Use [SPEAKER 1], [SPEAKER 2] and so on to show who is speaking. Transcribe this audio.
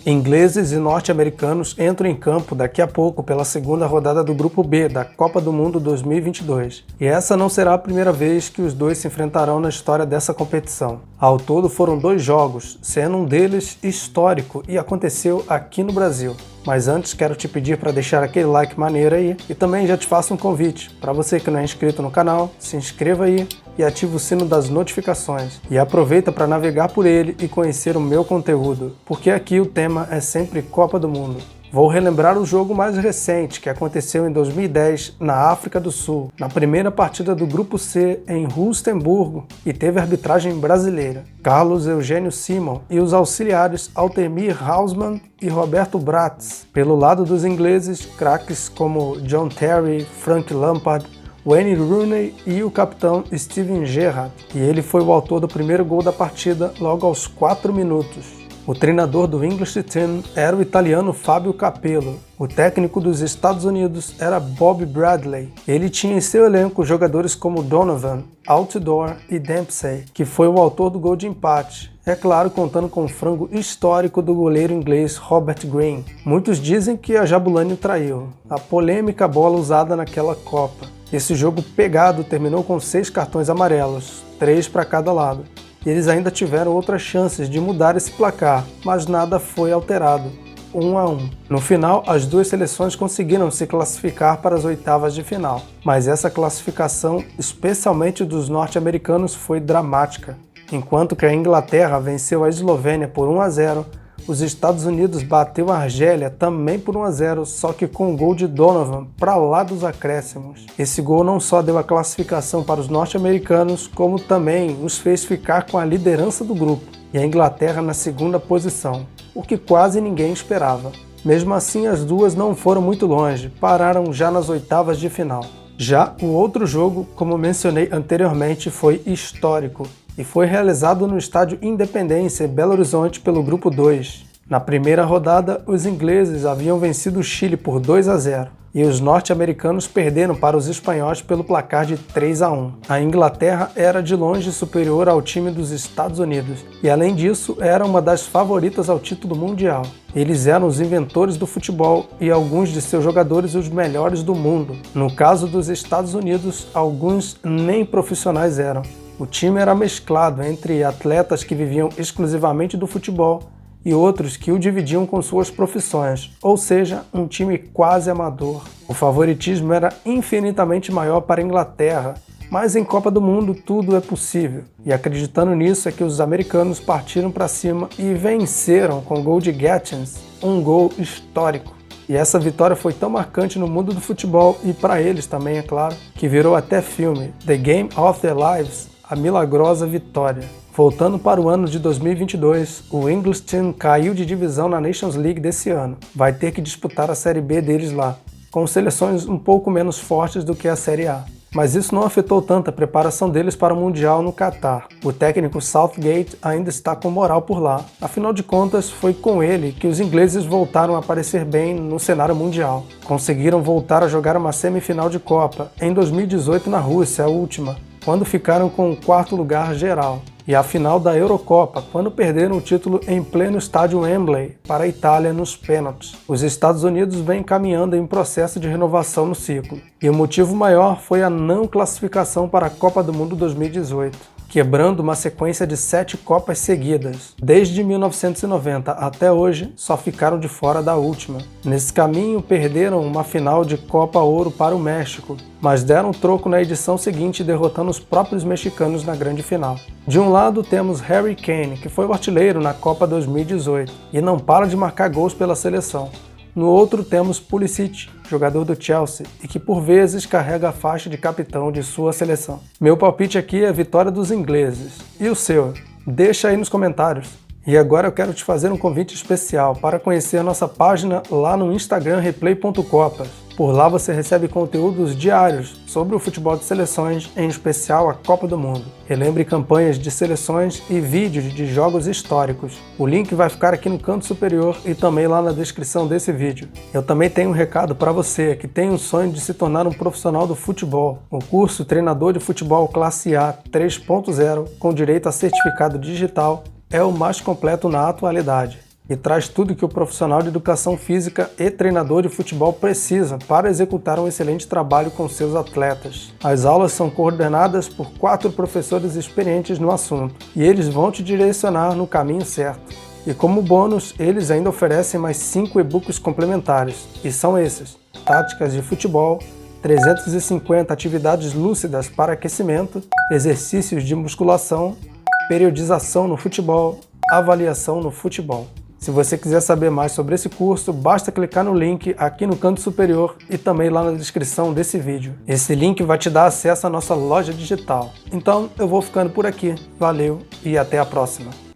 [SPEAKER 1] Ingleses e norte-americanos entram em campo daqui a pouco pela segunda rodada do Grupo B da Copa do Mundo 2022. E essa não será a primeira vez que os dois se enfrentarão na história dessa competição. Ao todo foram 2 jogos, sendo um deles histórico e aconteceu aqui no Brasil. Mas antes quero te pedir para deixar aquele like maneiro aí e também já te faço um convite. Para você que não é inscrito no canal, se inscreva aí e ative o sino das notificações. E aproveita para navegar por ele e conhecer o meu conteúdo, porque aqui o tema é sempre Copa do Mundo. Vou relembrar o jogo mais recente, que aconteceu em 2010 na África do Sul, na primeira partida do Grupo C em Rustenburgo, e teve arbitragem brasileira. Carlos Eugênio Simon e os auxiliares Altemir Hausmann e Roberto Bratz. Pelo lado dos ingleses, craques como John Terry, Frank Lampard, Wayne Rooney e o capitão Steven Gerrard, e ele foi o autor do primeiro gol da partida logo aos 4 minutos. O treinador do English Team era o italiano Fabio Capello. O técnico dos Estados Unidos era Bob Bradley. Ele tinha em seu elenco jogadores como Donovan, Altidore e Dempsey, que foi o autor do gol de empate. É claro, contando com o frango histórico do goleiro inglês Robert Green. Muitos dizem que a Jabulani o traiu, a polêmica bola usada naquela Copa. Esse jogo pegado terminou com 6 cartões amarelos, 3 para cada lado. Eles ainda tiveram outras chances de mudar esse placar, mas nada foi alterado, 1-1. No final, as duas seleções conseguiram se classificar para as oitavas de final, mas essa classificação, especialmente dos norte-americanos, foi dramática. Enquanto que a Inglaterra venceu a Eslovênia por 1-0, os Estados Unidos bateu a Argélia também por 1-0, só que com um gol de Donovan para lá dos acréscimos. Esse gol não só deu a classificação para os norte-americanos, como também os fez ficar com a liderança do grupo, e a Inglaterra na segunda posição, o que quase ninguém esperava. Mesmo assim, as duas não foram muito longe, pararam já nas oitavas de final. Já o outro jogo, como mencionei anteriormente, foi histórico, e foi realizado no estádio Independência, em Belo Horizonte, pelo Grupo 2. Na primeira rodada, os ingleses haviam vencido o Chile por 2-0, e os norte-americanos perderam para os espanhóis pelo placar de 3-1. A Inglaterra era de longe superior ao time dos Estados Unidos, e além disso, era uma das favoritas ao título mundial. Eles eram os inventores do futebol e alguns de seus jogadores os melhores do mundo. No caso dos Estados Unidos, alguns nem profissionais eram. O time era mesclado entre atletas que viviam exclusivamente do futebol e outros que o dividiam com suas profissões, ou seja, um time quase amador. O favoritismo era infinitamente maior para a Inglaterra, mas em Copa do Mundo tudo é possível. E acreditando nisso é que os americanos partiram para cima e venceram com o gol de Gatchins, um gol histórico. E essa vitória foi tão marcante no mundo do futebol, e para eles também, é claro, que virou até filme, The Game of Their Lives, a milagrosa vitória. Voltando para o ano de 2022, o English Team caiu de divisão na Nations League desse ano. Vai ter que disputar a Série B deles lá, com seleções um pouco menos fortes do que a Série A. Mas isso não afetou tanto a preparação deles para o Mundial no Catar. O técnico Southgate ainda está com moral por lá. Afinal de contas, foi com ele que os ingleses voltaram a aparecer bem no cenário mundial. Conseguiram voltar a jogar uma semifinal de Copa, em 2018 na Rússia, a última, quando ficaram com o 4º lugar geral, e a final da Eurocopa, quando perderam o título em pleno estádio Wembley para a Itália nos pênaltis. Os Estados Unidos vêm caminhando em processo de renovação no ciclo, e o motivo maior foi a não classificação para a Copa do Mundo 2018. Quebrando uma sequência de 7 Copas seguidas. Desde 1990 até hoje, só ficaram de fora da última. Nesse caminho, perderam uma final de Copa Ouro para o México, mas deram troco na edição seguinte, derrotando os próprios mexicanos na grande final. De um lado, temos Harry Kane, que foi o artilheiro na Copa 2018, e não para de marcar gols pela seleção. No outro temos Pulisic, jogador do Chelsea, e que por vezes carrega a faixa de capitão de sua seleção. Meu palpite aqui é a vitória dos ingleses. E o seu? Deixa aí nos comentários. E agora eu quero te fazer um convite especial para conhecer a nossa página lá no Instagram replay.copas. Por lá você recebe conteúdos diários sobre o futebol de seleções, em especial a Copa do Mundo. Relembre campanhas de seleções e vídeos de jogos históricos. O link vai ficar aqui no canto superior e também lá na descrição desse vídeo. Eu também tenho um recado para você que tem o sonho de se tornar um profissional do futebol. O curso Treinador de Futebol Classe A 3.0, com direito a certificado digital, é o mais completo na atualidade. e traz tudo que o profissional de educação física e treinador de futebol precisa para executar um excelente trabalho com seus atletas. As aulas são coordenadas por 4 professores experientes no assunto e eles vão te direcionar no caminho certo. E como bônus, eles ainda oferecem mais 5 e-books complementares, e são esses: Táticas de Futebol, 350 atividades lúcidas para aquecimento, exercícios de musculação, periodização no futebol, avaliação no futebol. Se você quiser saber mais sobre esse curso, basta clicar no link aqui no canto superior e também lá na descrição desse vídeo. Esse link vai te dar acesso à nossa loja digital. Então eu vou ficando por aqui. Valeu e até a próxima!